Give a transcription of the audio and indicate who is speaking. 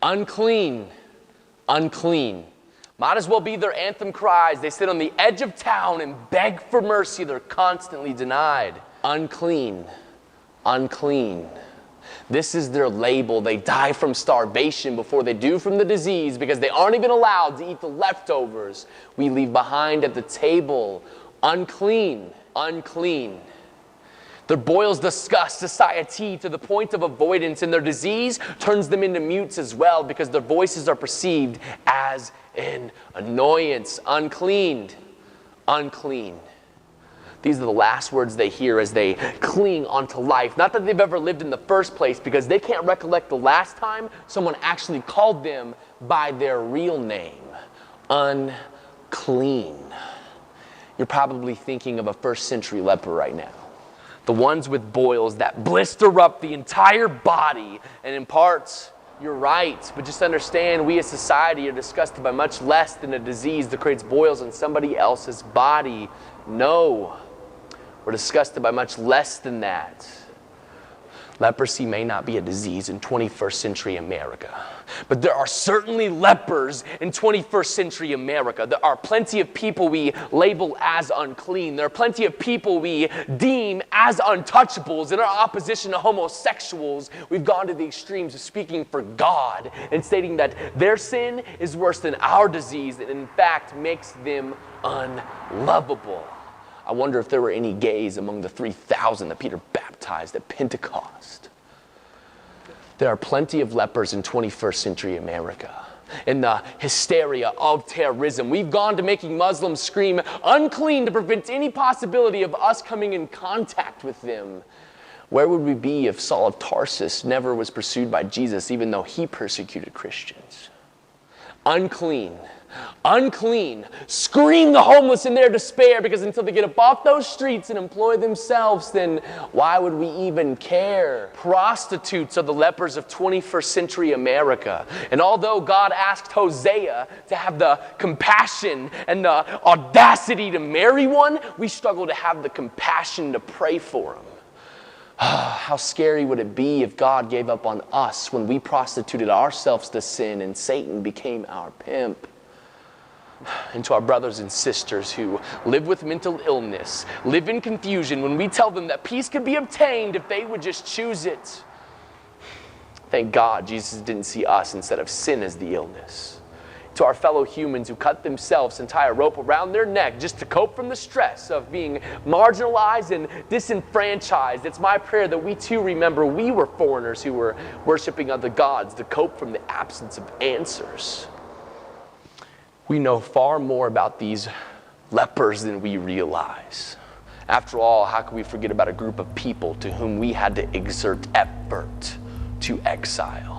Speaker 1: Unclean, unclean. Might as well be their anthem cries. They sit on the edge of town and beg for mercy. They're constantly denied. Unclean, unclean. This is their label. They die from starvation before they do from the disease because they aren't even allowed to eat the leftovers we leave behind at the table. Unclean, unclean. Their boils disgust society to the point of avoidance, and their disease turns them into mutes as well because their voices are perceived as an annoyance. Unclean, unclean. These are the last words they hear as they cling onto life. Not that they've ever lived in the first place, because they can't recollect the last time someone actually called them by their real name. Unclean. You're probably thinking of a first century leper right now. The ones with boils that blister up the entire body. And in parts, you're right. But just understand, we as society are disgusted by much less than a disease that creates boils in somebody else's body. No. We're disgusted by much less than that. Leprosy may not be a disease in 21st century America, but there are certainly lepers in 21st century America. There are plenty of people we label as unclean. There are plenty of people we deem as untouchables. In our opposition to homosexuals, we've gone to the extremes of speaking for God and stating that their sin is worse than our disease and in fact makes them unlovable. I wonder if there were any gays among the 3,000 that Peter baptized at Pentecost. There are plenty of lepers in 21st century America. In the hysteria of terrorism, we've gone to making Muslims scream unclean to prevent any possibility of us coming in contact with them. Where would we be if Saul of Tarsus never was pursued by Jesus, even though he persecuted Christians? Unclean. Unclean. Scream the homeless in their despair, because until they get up off those streets and employ themselves, then why would we even care? Prostitutes are the lepers of 21st century America. And although God asked Hosea to have the compassion and the audacity to marry one, we struggle to have the compassion to pray for him. How scary would it be if God gave up on us when we prostituted ourselves to sin and Satan became our pimp? And to our brothers and sisters who live with mental illness, live in confusion, when we tell them that peace could be obtained if they would just choose it. Thank God Jesus didn't see us instead of sin as the illness. To our fellow humans who cut themselves and tie a rope around their neck just to cope from the stress of being marginalized and disenfranchised, it's my prayer that we too remember we were foreigners who were worshiping other gods to cope from the absence of answers. We know far more about these lepers than we realize. After all, how could we forget about a group of people to whom we had to exert effort to exile?